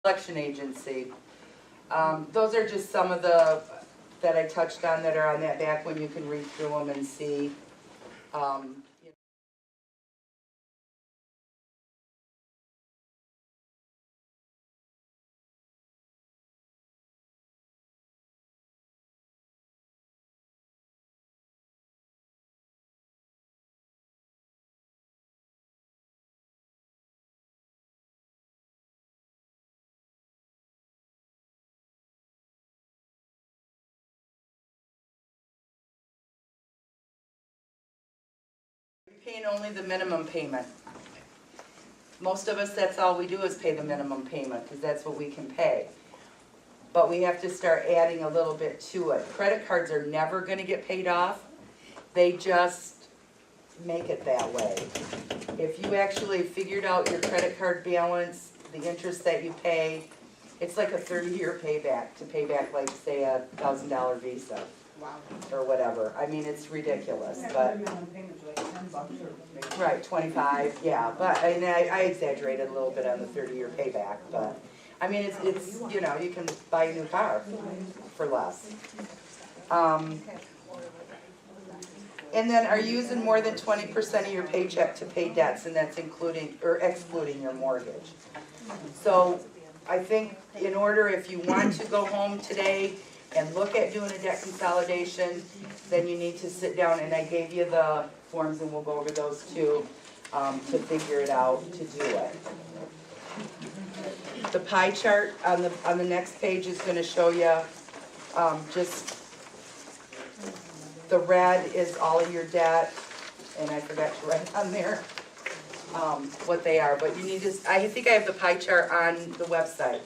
Collection agency. Those are just some of the, that I touched on that are on that back one. You can read through them and see. Paying only the minimum payment. Most of us, that's all we do is pay the minimum payment because that's what we can pay. But we have to start adding a little bit to it. Credit cards are never going to get paid off. They just make it that way. If you actually figured out your credit card balance, the interest that you pay, it's like a 30-year payback to pay back, like, say, a $1,000 Visa. Wow. Or whatever. I mean, it's ridiculous, but. Right, 25, yeah, but I mean, I exaggerated a little bit on the 30-year payback, but, I mean, it's, you know, you can buy a new car for less. And then are you using more than 20% of your paycheck to pay debts, and that's including, or excluding your mortgage? So, I think in order, if you want to go home today and look at doing a debt consolidation, then you need to sit down, and I gave you the forms, and we'll go over those too, to figure it out, to do it. The pie chart on the next page is gonna show you, just, the red is all of your debt, and I forgot to write on there, what they are, but you need to, I think I have the pie chart on the website.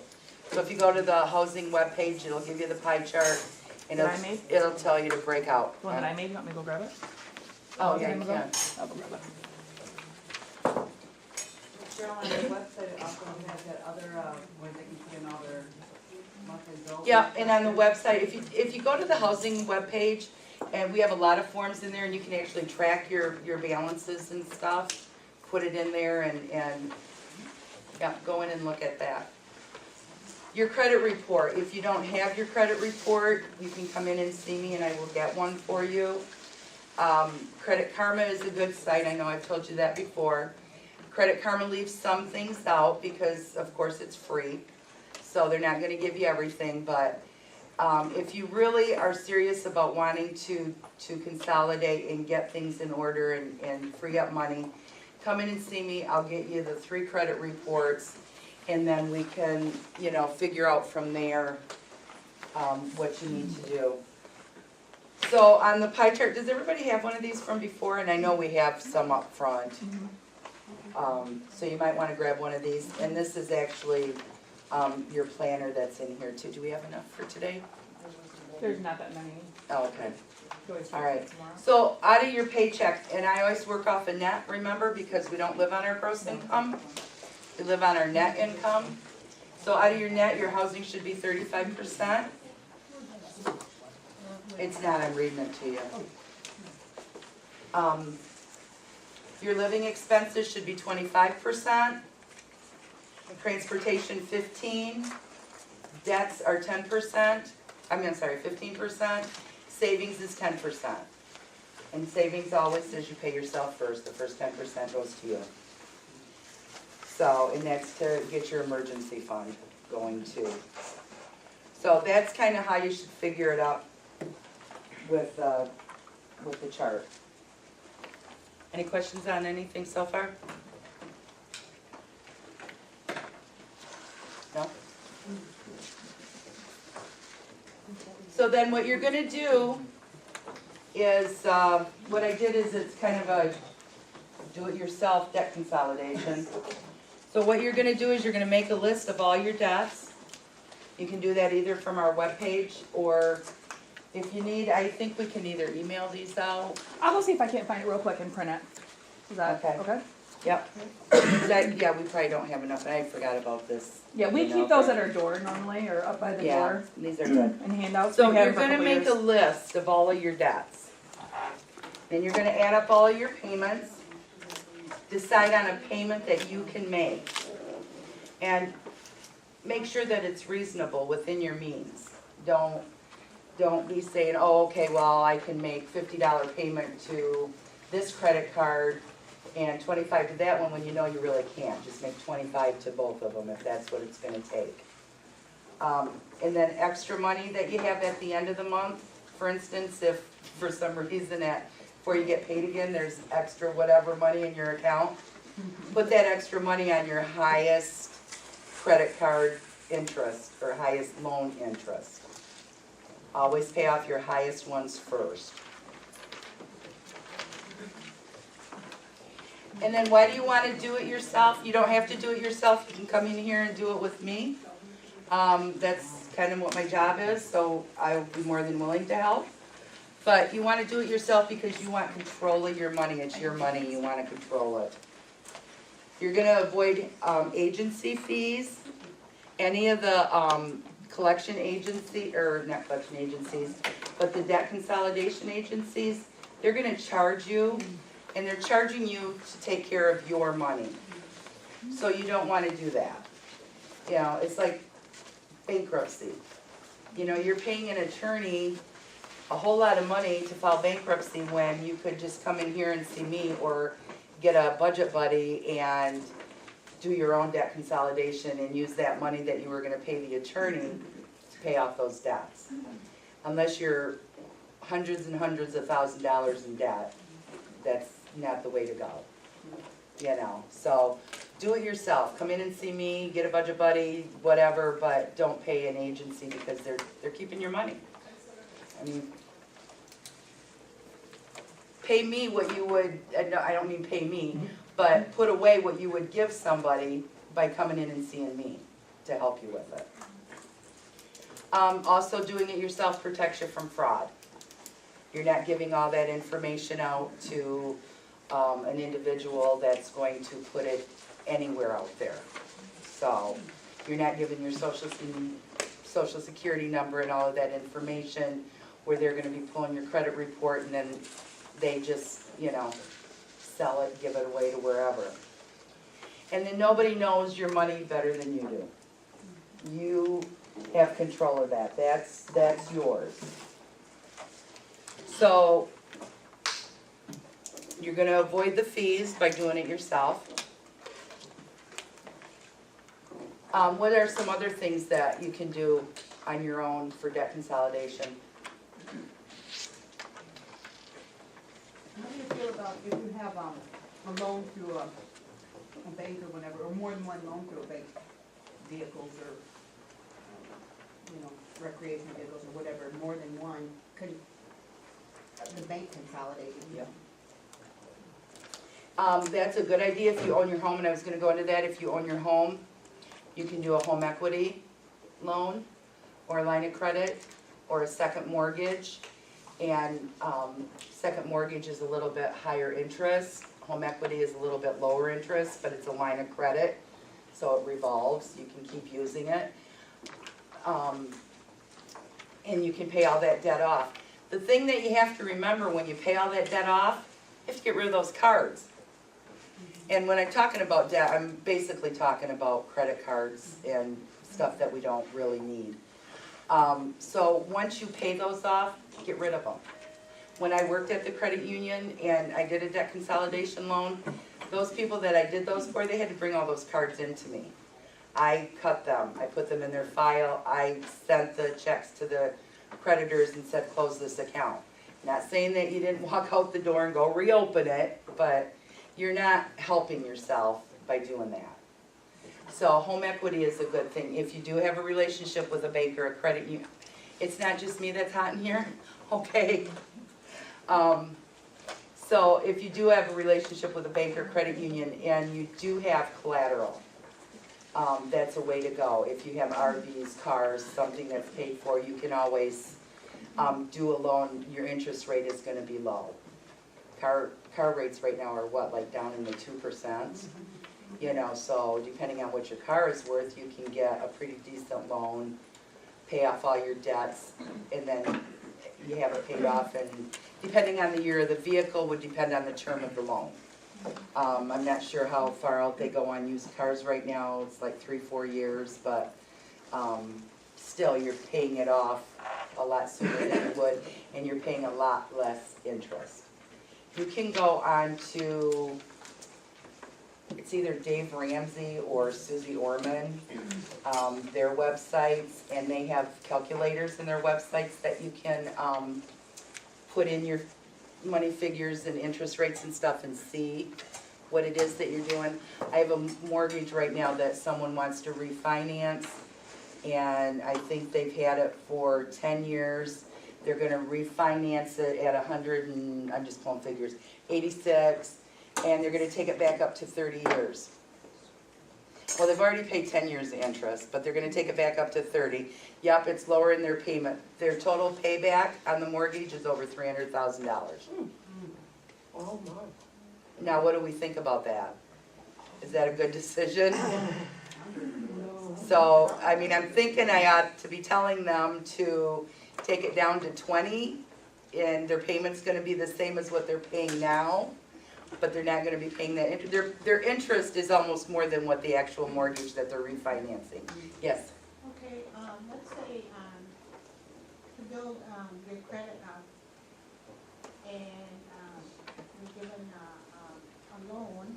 So if you go to the housing webpage, it'll give you the pie chart, and it'll tell you to break out. The one that I made, you want me to go grab it? Oh, yeah, you can. I'll go grab it. Cheryl, on your website, it also has that other, where they can put in all their monthly bills. Yeah, and on the website, if you go to the housing webpage, and we have a lot of forms in there, and you can actually track your balances and stuff, put it in there, and yeah, go in and look at that. Your credit report, if you don't have your credit report, you can come in and see me and I will get one for you. Credit Karma is a good site, I know I've told you that before. Credit Karma leaves some things out because of course it's free, so they're not gonna give you everything, but if you really are serious about wanting to consolidate and get things in order and free up money, come in and see me, I'll get you the 3 credit reports, and then we can, you know, figure out from there what you need to do. So on the pie chart, does everybody have one of these from before? And I know we have some up front. So you might want to grab one of these. And this is actually your planner that's in here too. Do we have enough for today? There's not that many. Oh, okay. All right. So out of your paycheck, and I always work off a net, remember, because we don't live on our gross income. We live on our net income. So out of your net, your housing should be 35%. It's not, I'm reading it to you. Your living expenses should be 25%. Transportation 15%. Debts are 10%. I'm sorry, 15%. Savings is 10%. And savings always says you pay yourself first. The first 10% goes to you. So, and that's to get your emergency fund going too. So that's kind of how you should figure it out with the chart. Any questions on anything so far? No? So then what you're gonna do is, what I did is it's kind of a do-it-yourself debt consolidation. So what you're gonna do is you're gonna make a list of all your debts. You can do that either from our webpage, or if you need, I think we can either email these out. I'll go see if I can't find it real quick and print it. Is that okay? Yep. Yeah, we probably don't have enough, and I forgot about this. Yeah, we keep those at our door normally, or up by the door. Yeah, these are good. And handouts. So We have you're for a gonna couple make a years. list of all of your debts. Then you're gonna add up all of your payments, decide on a payment that you can make. And make sure that it's reasonable within your means. Don't be saying, oh, okay, well, I can make $50 payment to this credit card and 25 to that one, when you know you really can't. Just make 25 to both of them if that's what it's gonna take. And then extra money that you have at the end of the month, for instance, if for some reason before you get paid again, there's extra whatever money in your account, put that extra money on your highest credit card interest or highest loan interest. Always pay off your highest ones first. And then why do you want to do it yourself? You don't have to do it yourself. You can come in here and do it with me. That's kind of what my job is, so I will be more than willing to help. But you want to do it yourself because you want control of your money. It's your money. You want to control it. You're going to avoid agency fees. Any of the collection agency, or not collection agencies, but the debt consolidation agencies, they're going to charge you, and they're charging you to take care of your money. So you don't want to do that. You know, it's like bankruptcy. You know, you're paying an attorney a whole lot of money to file bankruptcy when you could just come in here and see me or get a budget buddy and do your own debt consolidation and use that money that you were going to pay the attorney to pay off those debts. Unless you're hundreds and hundreds of $1,000s in debt, that's not the way to go. You know, so do it yourself. Come in and see me, get a budget buddy, whatever, but don't pay an agency because they're keeping your money. I mean, pay me what you would, I don't mean pay me, but put away what you would give somebody by coming in and seeing me to help you with it. Also, doing it yourself protects you from fraud. You're not giving all that information out to an individual that's going to put it anywhere out there. So you're not giving your social security number and all of that information where they're going to be pulling your credit report and then they just, you know, sell it, give it away to wherever. And then nobody knows your money better than you do. You have control of that. That's yours. So you're going to avoid the fees by doing it yourself. What are some other things that you can do on your own for debt consolidation? How do you feel about if you have a loan through a bank or whatever, or more than one loan through a bank, vehicles or, you know, recreation vehicles or whatever, more than one, could the bank consolidate? Yeah. That's a good idea if you own your home, and I was going to go into that. If you own your home, you can do a home equity loan or a line of credit or a second mortgage. And second mortgage is a little bit higher interest. Home equity is a little bit lower interest, but it's a line of credit, so it revolves. You can keep using it. And you can pay all that debt off. The thing that you have to remember when you pay all that debt off, you have to get rid of those cards. And when I'm talking about debt, I'm basically talking about credit cards and stuff that we don't really need. So once you pay those off, get rid of them. When I worked at the credit union and I did a debt consolidation loan, those people that I did those for, they had to bring all those cards in to me. I cut them, I put them in their file, I sent the checks to the creditors and said, close this account. Not saying that you didn't walk out the door and go reopen it, but you're not helping yourself by doing that. So home equity is a good thing. If you do have a relationship with a bank or a credit union, it's not just me that's hot in here, okay? So if you do have a relationship with a bank or credit union and you do have collateral, that's a way to go. If you have RVs, cars, something that's paid for, you can always do a loan. Your interest rate is going to be low. Car rates right now are what, like down in the 2%? You know, so depending on what your car is worth, you can get a pretty decent loan, pay off all your debts, and then you have it paid off. And depending on the year of the vehicle would depend on the term of the loan. I'm not sure how far out they go on used cars right now. It's like 3-4 years, but still, you're paying it off a lot sooner than you would, and you're paying a lot less interest. You can go on to, it's either Dave Ramsey or Susie Orman, their websites, and they have calculators in their websites that you can put in your money figures and interest rates and stuff and see what it is that you're doing. I have a mortgage right now that someone wants to refinance, and I think they've had it for 10 years. They're gonna refinance it at 100 and, I'm just pulling figures, 86, and they're gonna take it back up to 30 years. Well, they've already paid 10 years of interest, but they're gonna take it back up to 30. Yep, it's lowering their payment. Their total payback on the mortgage is over $300,000. Oh, my. Now, what do we think about that? Is that a good decision? So, I mean, I'm thinking I ought to be telling them to take it down to 20, and their payment's gonna be the same as what they're paying now, but they're not gonna be paying that, their interest is almost more than what the actual mortgage that they're refinancing. Yes? Okay, let's say, to build, your credit up, and, you're given a loan,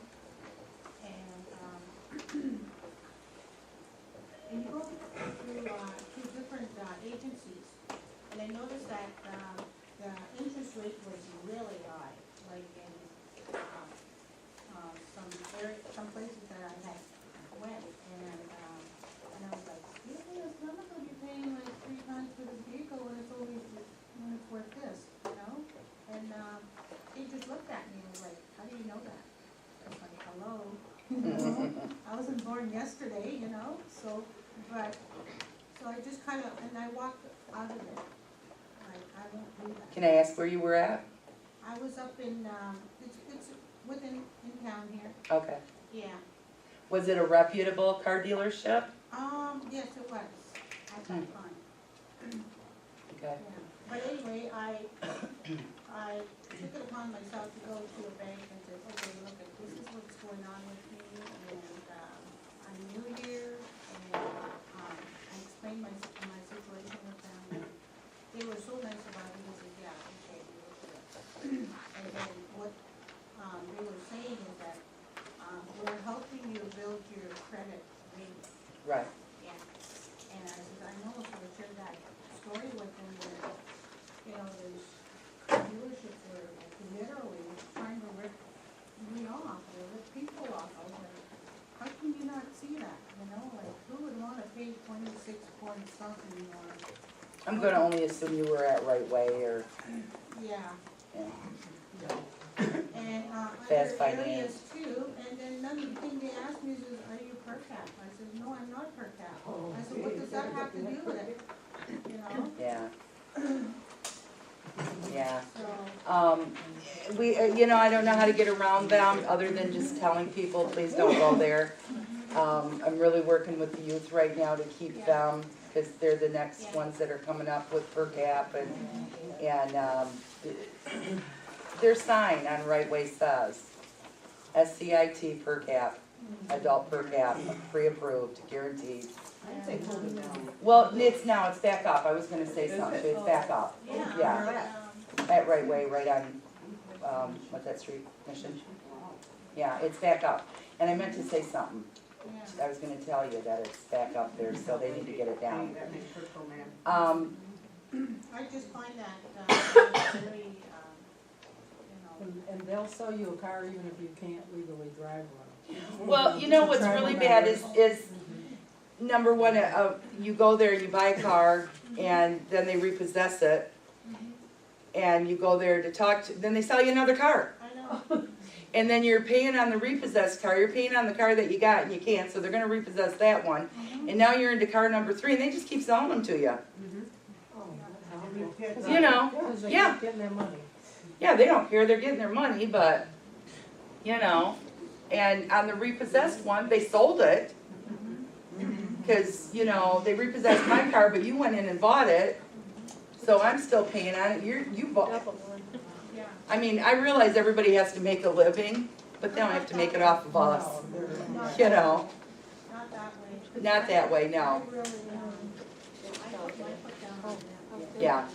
and you go through, two different, agencies, and I noticed that, the interest rate was really high, like in, some places that I had went, and I was like, really, I'm not gonna be paying like 3 times for this vehicle when it's only, when it's worth this, you know? And, he just looked at me and was like, how do you know that? I was like, hello, you know? I wasn't born yesterday, you know, so I just kind of, and I walked out of it, like, I won't do that. Can I ask where you were at? I was up in, it's within, in town here, Okay. yeah. Was it a reputable car dealership? Yes, it was, at that time, Okay. yeah. But anyway, I took it upon myself to go to a bank and say, okay, look, this is what's going on with me, and, I'm new here, and, I explained my situation with them. They were so nice about it, they said, yeah, okay, we will do it. And then what, they were saying is that, we're helping you build your credit rating. Right. Yeah, and I said, I know, so I shared that story with them where, you know, there's dealerships where like, literally trying to rip me off, or rip people off. I was like, how can you not see that, you know, like, who would wanna pay 26 point something more? I'm gonna only assume you were at Right Way or, Yeah, yeah. and, Fast other finance. areas too, and then another thing they asked me is, are you per cap? I said, no, I'm not per cap. I said, what does that have to do with it, you know, Yeah. Yeah. so. We, I don't know how to get around them, other than just telling people, please don't go there. I'm really working with the youth right now to keep them, because they're the next ones that are coming up with per cap, and their sign on Right Way says, SCIT per cap, adult per cap, pre-approved, guaranteed. I'd say pull it down. Well, it's back up, I was gonna say something, it's back up. Yeah. At Right Way, right on, what's that street, Mission? Yeah, it's back up, and I meant to say something, Yeah. I was gonna tell you that it's back up there, so they need to get it down. That makes her so mad. I just find that, very, And they'll sell you a car even if you can't legally drive one. Well, what's really bad is number one, you go there, you buy a car, and then they repossess it, and you go there to talk to, then they sell you another car. I know, And then you're paying on the repossessed car, you're paying on the car that you got and you can't, so they're gonna repossess that one. And now you're into car number 3, and they just keep selling them to you. You know, Because they yeah. keep getting their money. Yeah, they don't care, they're getting their money, but, and on the repossessed one, they sold it. Cause, they repossessed my car, but you went in and bought it, so I'm still paying on it, you bought. yeah. I mean, I realize everybody has to make a living, but they don't have to make it off of us, Not you know. Not that way. Not that way, no. I put my foot down on that. Yeah.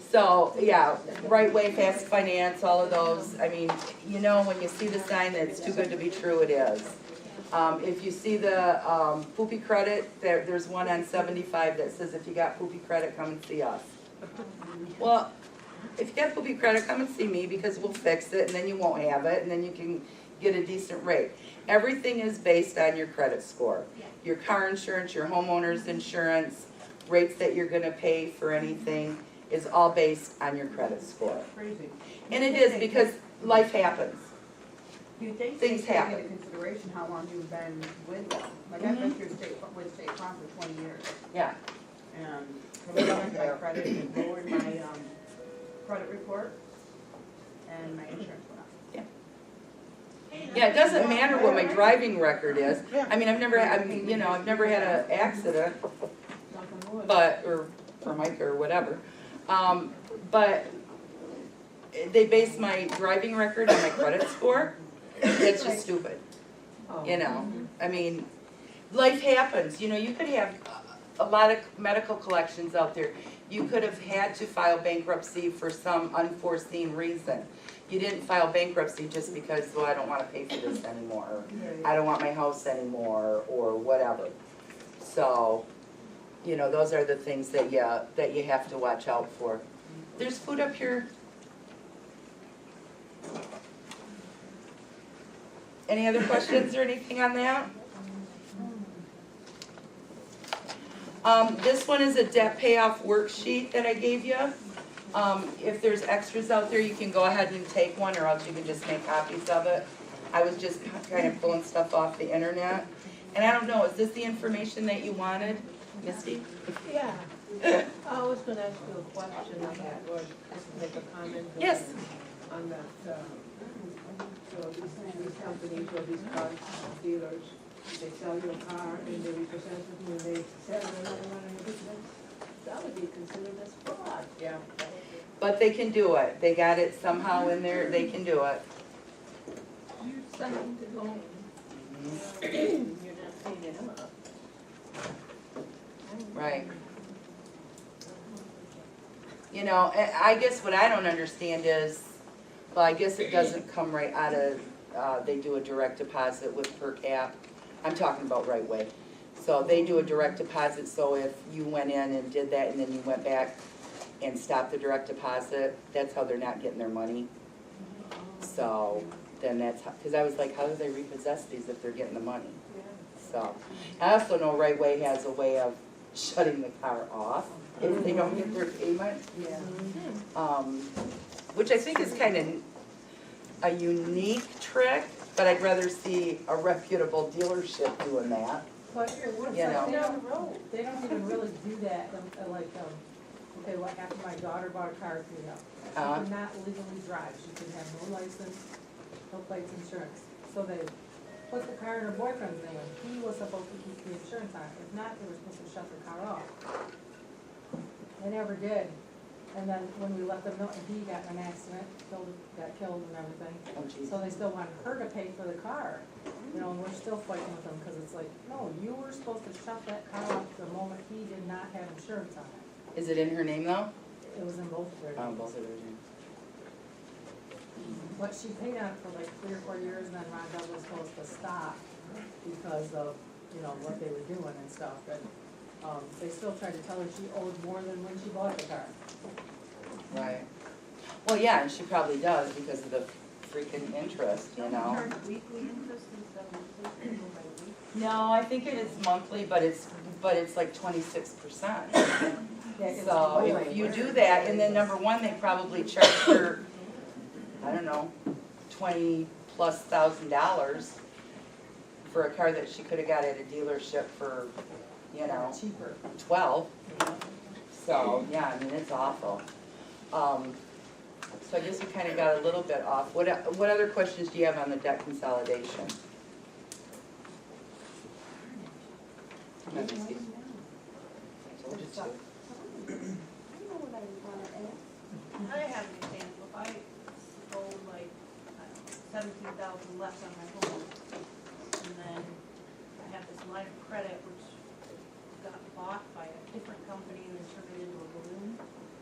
So, yeah, Right Way, Fast Finance, all of those, I mean, you know, when you see the sign that's too good to be true, it is. If you see the, poopy credit, there's one on 75 that says if you got poopy credit, come and see us. Well, if you got poopy credit, come and see me because we'll fix it and then you won't have it and then you can get a decent rate. Everything is based on your credit score. Your car insurance, your homeowner's insurance, rates that you're gonna pay for anything is all based on your credit score. Crazy. And it is because life happens. You think Things they take happen. into consideration how long you've been with them? Like I've been through with State Farm for 20 years. Yeah. And from the moment my credit, it lowered my, credit report and my insurance went up. Yeah, it doesn't matter what my driving record is. I mean, I've never had an accident, but, or for Mike or whatever. But they base my driving record on my credit score. It's just stupid, you know? I mean, life happens, you know, you could have a lot of medical collections out there. You could have had to file bankruptcy for some unforeseen reason. You didn't file bankruptcy just because, well, I don't wanna pay for this anymore, or I don't want my house anymore, or whatever. So, you know, those are the things that you have to watch out for. There's food up here. Any other questions or anything on that? This one is a debt payoff worksheet that I gave you. If there's extras out there, you can go ahead and take one, or else you can just make copies of it. I was just kind of pulling stuff off the internet. And I don't know, is this the information that you wanted, Misty? Yeah, I was gonna ask you a question on that, or just make a comment. Yes. On that, so these companies or these car dealers, they sell your car and they represent it when they sell another one in the business. That would be considered as fraud. Yeah. But they can do it. They got it somehow in there, they can do it. You're selling the loan. You're not paying it up. Right. You know, I guess what I don't understand is, well, I guess it doesn't come right out of, they do a direct deposit with per cap. I'm talking about Right Way. So they do a direct deposit, so if you went in and did that and then you went back and stopped the direct deposit, that's how they're not getting their money. So then that's how, because I was like, how do they repossess these if they're getting the money? So, I also know Right Way has a way of shutting the car off if they don't get their payment. Which I think is kind of a unique trick, but I'd rather see a reputable dealership doing that. But You know. down the road, they don't even really do that, okay, like after my daughter bought a car through them. She could not legally drive, she could have no license, no plates, insurance. So they put the car in her boyfriend's name, he was supposed to keep the insurance on it, if not, they were supposed to shut the car off. They never did, and then when we let them know, and he got in an accident, got killed and everything. Oh, geez. So they still wanted her to pay for the car, you know, and we're still fighting with them, because it's like, no, you were supposed to shut that car off the moment he did not have insurance on it. Is it in her name though? It was in both of their names. Both of their names. But she paid on it for like 3 or 4 years, and then Rhonda was supposed to stop because of, you know, what they were doing and stuff, and, they still tried to tell her she owed more than when she bought the car. Right. Well, yeah, and she probably does because of the freaking interest, you know? Charge weekly interest instead of monthly, they go by week. No, I think it is monthly, but it's like 26%. Yeah, it's So way if you worse. do that, and then number one, they probably charge her, I don't know, $20,000+ for a car that she could have got at a dealership for, you know, Cheaper. 12. So, yeah, I mean, it's awful. So I guess we kind of got a little bit off. What other questions do you have on the debt consolidation? Let me see. I told you to. I know what I wanna ask. I have an example, if I sold like, I don't know, 17,000 less on my home, and then I have this line of credit which got bought by a different company and then turned it into a balloon.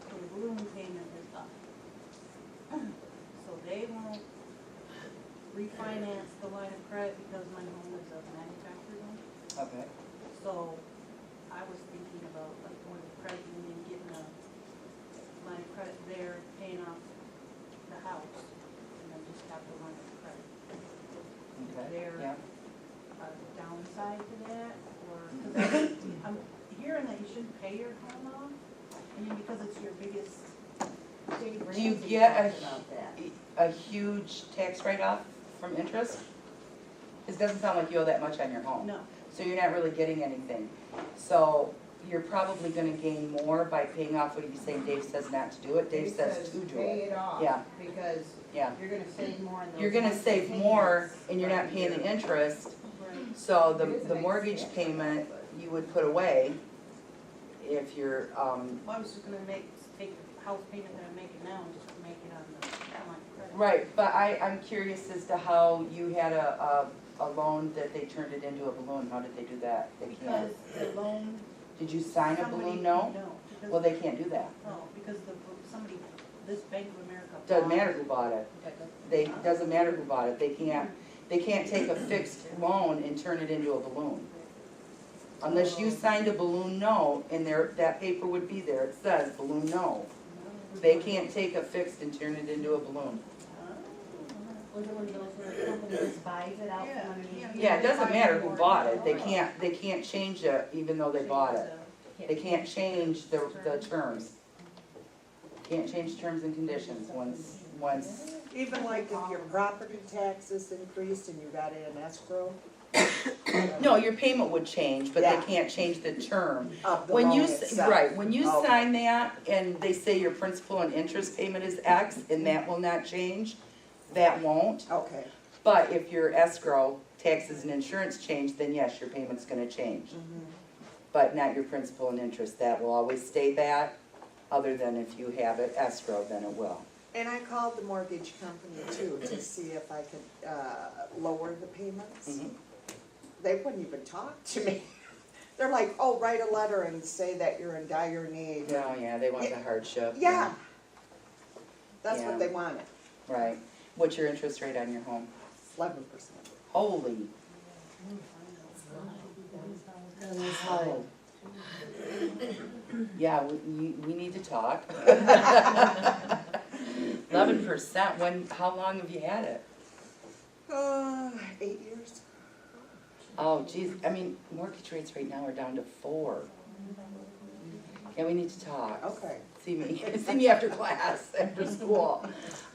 So the balloon payment is up. So they won't refinance the line of credit because my home is a manufactured home. Okay. So I was thinking about like going to the credit union, getting a line of credit there, paying off the house, and then just have the line of credit. Okay, There. yeah. A downside to that, or, cause I'm hearing that you shouldn't pay your home off, I mean, because it's your biggest. Do you get a huge tax write-off from interest? It doesn't sound like you owe that much on your home. No, So you're not really getting anything. So you're probably gonna gain more by paying off what you say Dave says not to do it. Dave says to do Pay it. it off. Yeah. Because Yeah. you're gonna save more in those. You're gonna monthly save more payments. and you're not paying the interest. right, So It is the an mortgage expense, payment but- you would put away if you're, well, I was just gonna take the house payment that I'm making now and just make it on the line of credit. right, but I'm curious as to how you had a loan that they turned it into a balloon. How did they do that? They Because can't. the loan. Did you sign a somebody- balloon note? No, because. Well, they can't do that. Oh, because somebody, this Bank of America. Doesn't bought- matter who bought it. Doesn't matter who bought it. They can't take a fixed loan and turn it into a balloon. Unless you signed a balloon note and that paper would be there, it says balloon note. They can't take a fixed and turn it into a balloon. Was it one of those where the company just buys it out Yeah, from underneath? Yeah, it doesn't matter who bought it. They can't change it even though they bought it. They can't change the terms. Can't change terms and conditions once, Even like if your property taxes increased and you got it in escrow? no, your payment would change, but they Yeah. can't change the term. Of the When loan you, itself. right, when you Okay. sign that and they say your principal and interest payment is X and that will not change, that won't. Okay. But if your escrow, taxes and insurance change, then yes, your payment's gonna change. But not your principal and interest, that will always stay that, other than if you have it escrow, then it will. And I called the mortgage company too to see if I could, lower the payments. Mhm. They wouldn't even talk to me. They're like, oh, write a letter and say that you're in dire need. No, yeah, they want the hardship. Yeah. That's Yeah. what they wanted, Right. What's your interest rate on your home? 11%. Holy. Cow. Yeah, we need to talk. 11%, how long have you had it? 8 years. Oh, geez, I mean, mortgage rates right now are down to 4. Yeah, we need to talk. Okay. See me after class, after school.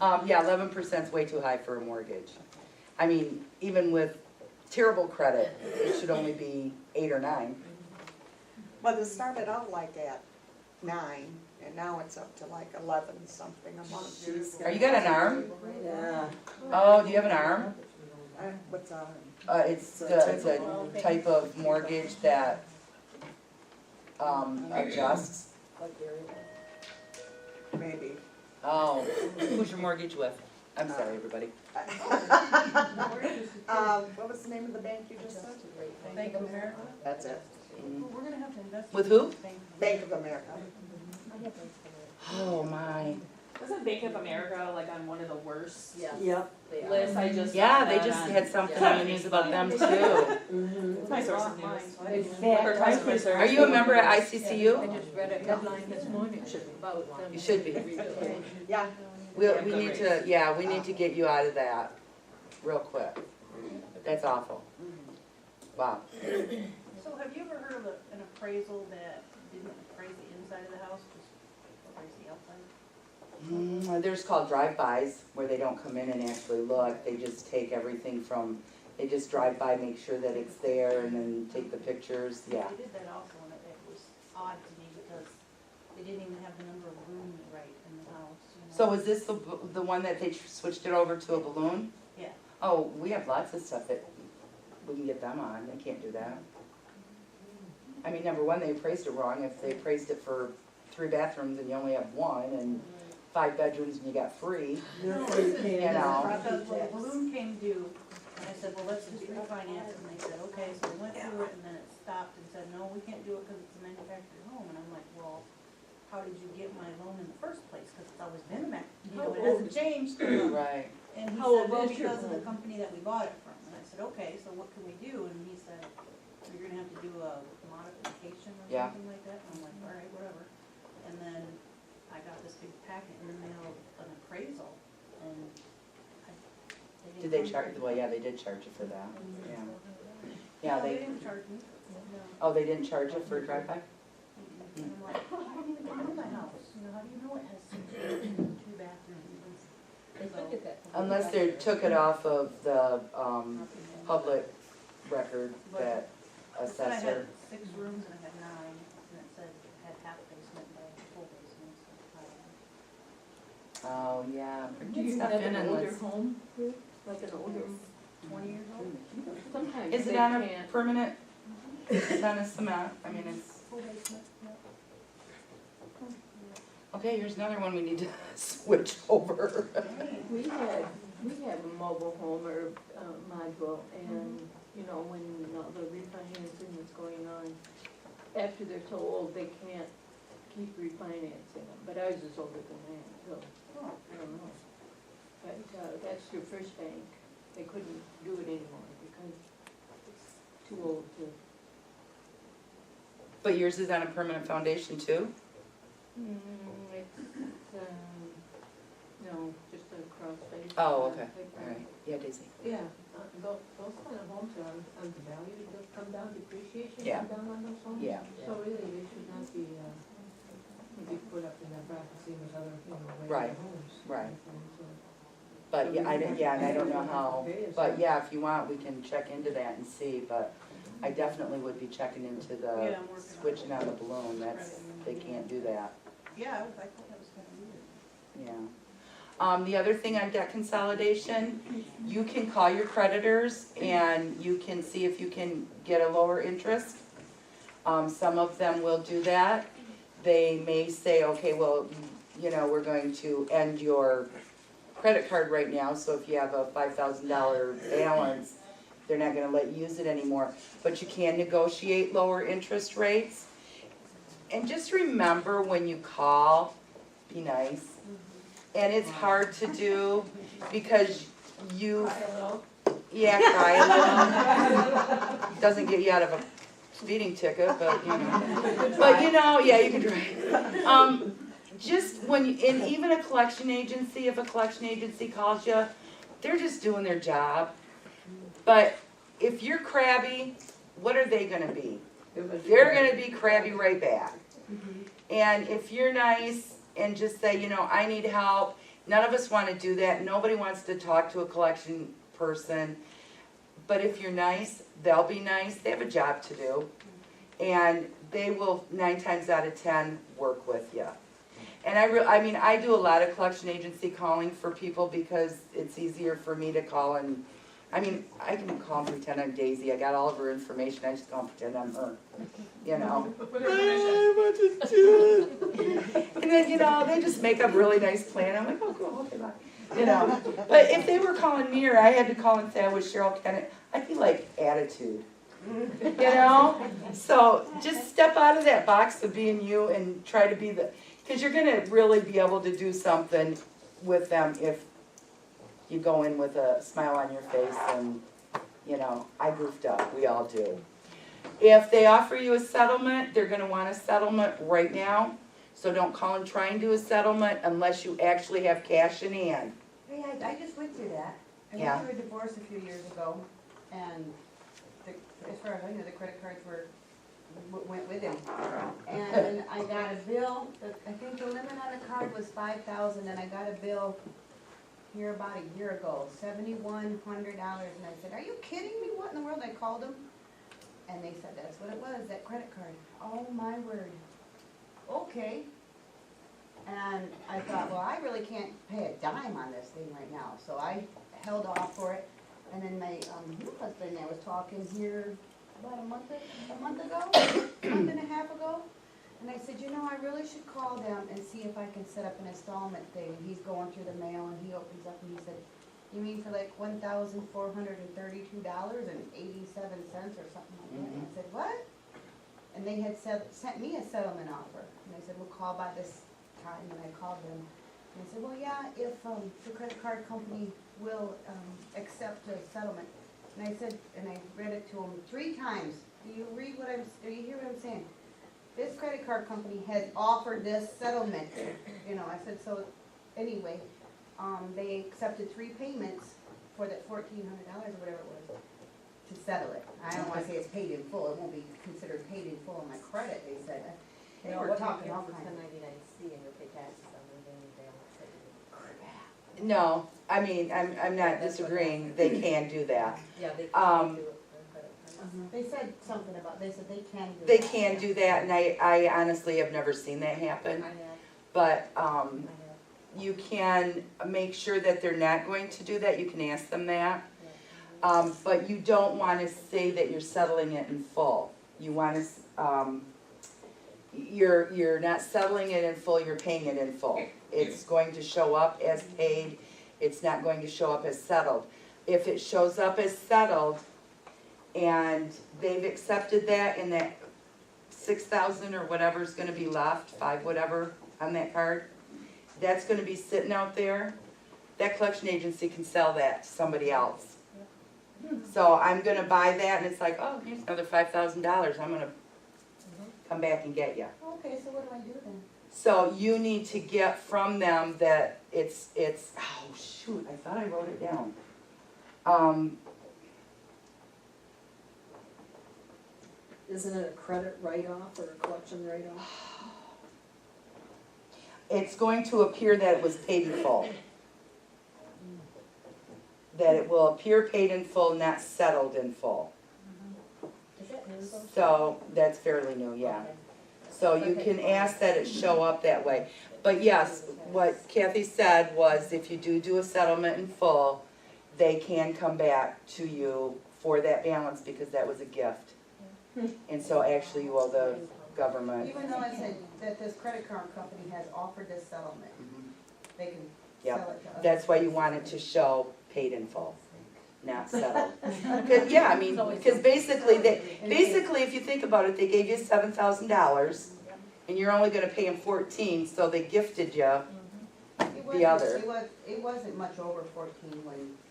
Yeah, 11% is way too high for a mortgage. I mean, even with terrible credit, it should only be 8 or 9. Well, it started out like at 9, and now it's up to like 11 something a month. Are you got an arm? Yeah. Oh, do you have an arm? What's on? It's a type of mortgage that, adjusts. Maybe. Oh, who's your mortgage with? I'm sorry, everybody. What was the name of the bank you just said? Bank of America? That's it. Mm. We're gonna have to invest. With who? Bank of America. Oh, my. Wasn't Bank of America like on one of the worst Yep. lists? I just. Yeah, saw they that just on- had something on the news about them too. It's my source of news. Exactly. Or customer service. Are you a member at ICCU? I just read a headline this morning about them. You should be. Yeah. We need to, yeah, we need to get you out of that real quick. That's awful. Wow. So have you ever heard of an appraisal that didn't appraise the inside of the house, just appraise the outside? There's called drive-bys, where they don't come in and actually look, they just take everything from, they just drive by, make sure that it's there, and then take the pictures, yeah. They did that also, and it was odd to me because they didn't even have the number of rooms right in the house, you know? So is this the one that they switched it over to a balloon? Yeah. Oh, we have lots of stuff that we can get them on, they can't do that. I mean, number one, they appraised it wrong, if they appraised it for 3 bathrooms and you only have 1, and 5 bedrooms and you got 3, you know. Because when the balloon came due, and I said, well, let's just refinance it, and they said, okay, so we went through it, and then it stopped and said, no, we can't do it because it's a manufactured home, and I'm like, well, how did you get my loan in the first place, because it's always been a it hasn't changed. Right. And he How said, well, old is your because of the home? company that we bought it from, and I said, okay, so what can we do, and he said, you're gonna have to do a modification or Yeah. something like that, and I'm like, all right, whatever. And then I got this big packet in the mail, an appraisal, and Did they charge, well, yeah, they did charge you for that, yeah. Yeah, No, they they, didn't charge me, no. oh, they didn't charge you for a drive-by? And I'm like, how do you even know my house, you know, how do you know it has two bathrooms? They took it that. Unless they took it off of the, public record, that It said I had assessor. 6 rooms and I had 9, and it said it had half basement by full basement, so I Oh, yeah. Do you Stuff have in an and older let's- home, like an older? don't know. 20 years old, Sometimes Is they it on a can't. permanent, it's on a cement, I mean, it's, full basement, yep. okay, here's another one we need to switch over. We have a mobile home or module, and, you know, when all the refinancing is going on, after they're so old, they can't keep refinancing them, but ours is older than that, so, I don't know. But that's your first bank, they couldn't do it anymore because it's too old to. But yours is on a permanent foundation too? No, just a cross space. Oh, okay, all right, yeah, Daisy. Yeah, those kind of homes are on the value, does come down, depreciation Yeah. come down on those homes? Yeah. So really, they should not be put up in that bracket, same as other, Right, regular homes. right. So- But yeah, and I don't know how, but yeah, if you want, we can check into that and see, but I definitely would be checking into the Yeah, I'm working on it. switching on the balloon, that's, they can't do that, Yeah, I thought that was kind of weird. yeah. The other thing on debt consolidation, you can call your creditors and you can see if you can get a lower interest. Some of them will do that. They may say, okay, well, you know, we're going to end your credit card right now, so if you have a $5,000 balance, they're not gonna let you use it anymore. But you can negotiate lower interest rates. And just remember when you call, be nice. And it's hard to do because you, yeah, cry a little. Doesn't get you out of a speeding ticket, but you know. But you know, yeah, you can drive. Just when, and even a collection agency, if a collection agency calls you, they're just doing their job. But if you're crabby, what are they gonna be? They're gonna be crabby right back. And if you're nice and just say, you know, I need help, none of us wanna do that, nobody wants to talk to a collection person. But if you're nice, they'll be nice, they have a job to do. And they will 9 times out of 10 work with you. And I mean, I do a lot of collection agency calling for people because it's easier for me to call and, I mean, I can call and pretend I'm Daisy, I got all of her information, I just call and pretend I'm her, you know. And then, you know, they just make a really nice plan, I'm like, oh, cool, okay, bye. You know, but if they were calling me or I had to call and say I was Cheryl Kennett, I'd be like, attitude. You know? So just step out of that box of being you and try to be the, because you're going to really be able to do something with them if you go in with a smile on your face and, you know, I goofed up. We all do. If they offer you a settlement, they're going to want a settlement right now. So don't call and try and do a settlement unless you actually have cash in hand. Hey, I just went through that. I Yeah. went through a divorce a few years ago, and as far as I know, the credit cards went with him. And I got a bill, I think the limit on the card was $5,000, and I got a bill here about a year ago, $7,100, and I said, are you kidding me? What in the world? I called them, and they said that's what it was, that credit card. Oh, my word. Okay. And I thought, well, I really can't pay a dime on this thing right now, so I held off for it. And then my husband and I was talking here about a month ago, month and a half ago, and I said, you know, I really should call them and see if I can set up an installment thing. He's going through the mail, and he opens up and he said, You mean for like $1,432.87 or something like that? And I said, what? And they had sent me a settlement offer. And they said, we'll call by this time, and I called them. And I said, well, yeah, if the credit card company will accept a settlement. And I said, and I read it to them 3 times. Do you hear what I'm saying? This credit card company has offered this settlement, you know, I said, so, anyway, they accepted 3 payments for that $1,400 or whatever it was to settle it. I don't wanna say it's paid in full, it won't be considered paid in full on my credit, they said. They No, were what talking you all give us kinds a of. 1099-C and you'll pay taxes on the remaining balance that you. No, I mean, I'm not That's what disagreeing, happened. they can do that. Yeah, they Um, can do it for credit cards. They said something about, they said they can do They that. can do that, and I honestly have never seen that happen, I have, but, I have. you can make sure that they're not going to do that, you can ask them that. Yeah. But you don't wanna say that you're settling it in full. You wanna, you're not settling it in full, you're paying it in full. It's going to show up as paid, it's not going to show up as settled. If it shows up as settled and they've accepted that and that 6,000 or whatever's gonna be left, 5 whatever on that card, that's gonna be sitting out there, that collection agency can sell that to somebody else. So I'm gonna buy that and it's like, oh, here's another $5,000, I'm gonna come back and get you. Okay, so what do I do then? So you need to get from them that it's, oh shoot, I thought I wrote it down. Isn't it a credit write-off or a collection write-off? It's going to appear that it was paid in full. That it will appear paid in full, not settled in full. Is that new though? So that's fairly new, yeah. Okay. So you can ask that it show up that way. But yes, what Kathy said was if you do a settlement in full, they can come back to you for that balance because that was a gift. And so actually you owe the government. Even though I said that this credit card company has offered this settlement, they can Yep. sell it to us. That's why you want it to show paid in full, not settled. 'Cause, yeah, I mean, because basically, if you think about it, they gave you $7,000 and you're only gonna pay them 14, so they gifted you, the other. It wasn't much over 14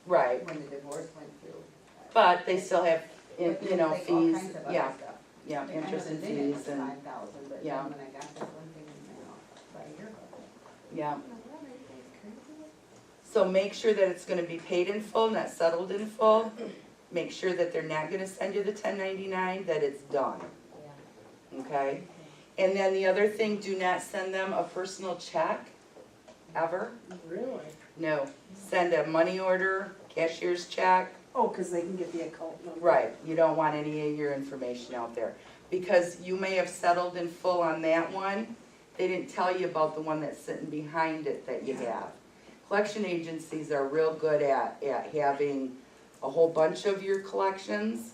right, when the divorce went through. but they still have, But you they know, take all fees, kinds of other yeah, stuff. yeah, Like, interest I and know the limit fees was and, 5,000, but yeah. then when I got this one thing in the mail about a year ago. yeah. So make sure that it's gonna be paid in full, not settled in full. Make sure that they're not gonna send you the 1099, that it's done, Yeah. okay? And then the other thing, do not send them a personal check, ever. Really? No, send a money order, cashier's check. Oh, because they can get the account number. Right, you don't want any of your information out there. Because you may have settled in full on that one, they didn't tell you about the one that's sitting behind it that you have. Collection agencies are real good at having a whole bunch of your collections.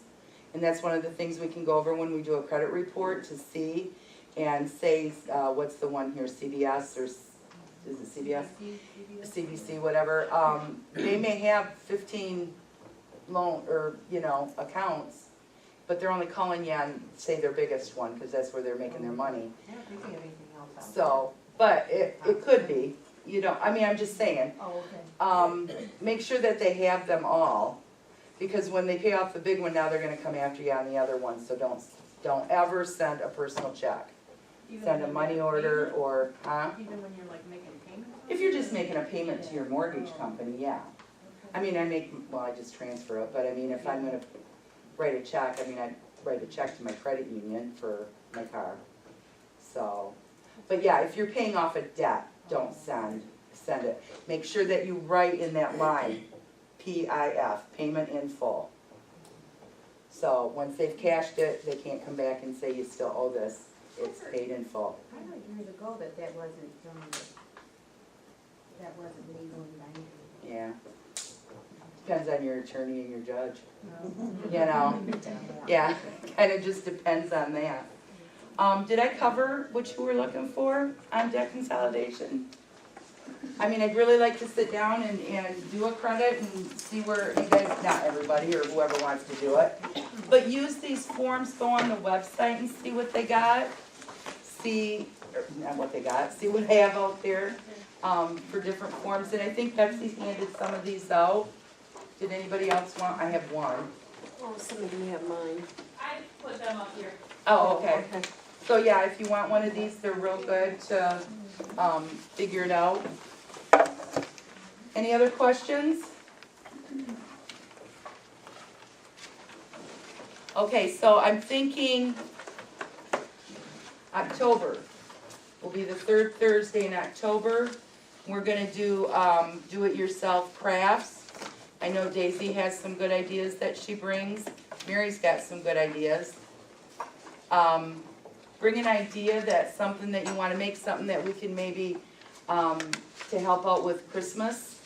And that's one of the things we can go over when we do a credit report to see and say, what's the one here, CVS or, is it CVS? CVC, whatever. They may have 15 loan, or, you know, accounts, but they're only calling you on, say, their biggest one, because that's where they're making their money. I don't think they have anything else out there. So, but it could be, you know, I mean, I'm just saying, Oh, okay. make sure that they have them all, because when they pay off the big one, now they're gonna come after you on the other one, so don't ever send a personal check. Send a money order or, huh? Even when you're like making payments? If you're just making a payment to your mortgage company, yeah. I mean, I just transfer it, but I mean, if I'm gonna write a check, I mean, I write a check to my credit union for my car. So, but yeah, if you're paying off a debt, don't send it. Make sure that you write in that line, PIF, payment in full. So, once they've cashed it, they can't come back and say you still owe this, it's paid in full. I heard years ago that wasn't legally binding. Yeah. Depends on your attorney and your judge, you know? Yeah, kinda just depends on that. Did I cover what you were looking for on debt consolidation? I mean, I'd really like to sit down and do a credit and see where you guys, not everybody or whoever wants to do it. But use these forms, go on the website and see what they got. See, or not what they got, see what they have out there, for different forms. And I think Betsy handed some of these out. Did anybody else want, I have one. Oh, some of you have mine. I put them up here. Oh, okay. So yeah, if you want one of these, they're real good to, figure it out. Any other questions? Okay, so I'm thinking October will be the third Thursday in October. We're gonna do, do-it-yourself crafts. I know Daisy has some good ideas that she brings. Mary's got some good ideas. Bring an idea that's something that you wanna make, something that we can maybe, to help out with Christmas,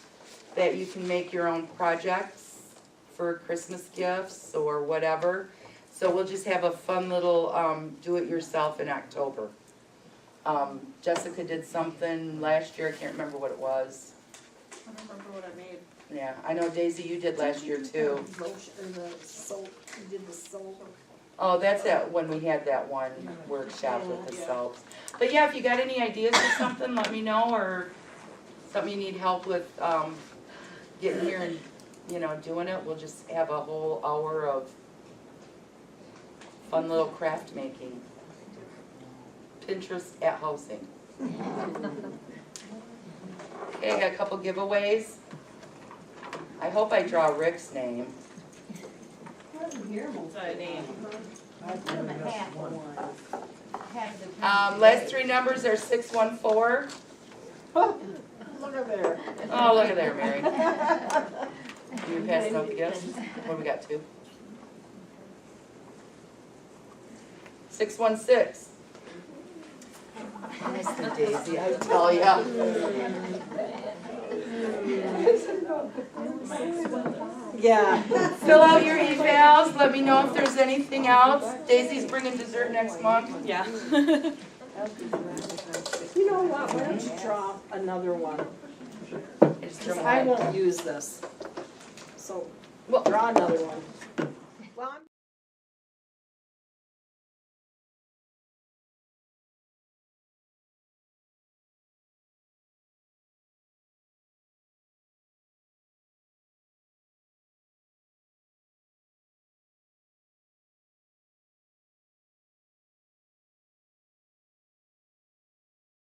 that you can make your own projects for Christmas gifts or whatever. So we'll just have a fun little, do-it-yourself in October. Jessica did something last year, I can't remember what it was. I don't remember what I made. Yeah, I know Daisy, you did last year too. Lotion, or the soap, you did the soap. Oh, that's that, when we had that one workshop with the soaps. But yeah, if you got any ideas or something, let me know, or something you need help with, getting here and, you know, doing it, we'll just have a whole hour of fun little craft making. Pinterest at housing. Okay, I got a couple giveaways. I hope I draw Rick's name. Last three numbers are 614. Look at there. Oh, look at there, Mary. You were passing out the gifts? What do we got, 2? 616. Mr. Daisy, I tell ya. Yeah. Fill out your evals, let me know if there's anything else. Daisy's bringing dessert next month. Yeah. You know what, why don't you draw another one? I won't use this. So, Well, draw another one. Well, I'm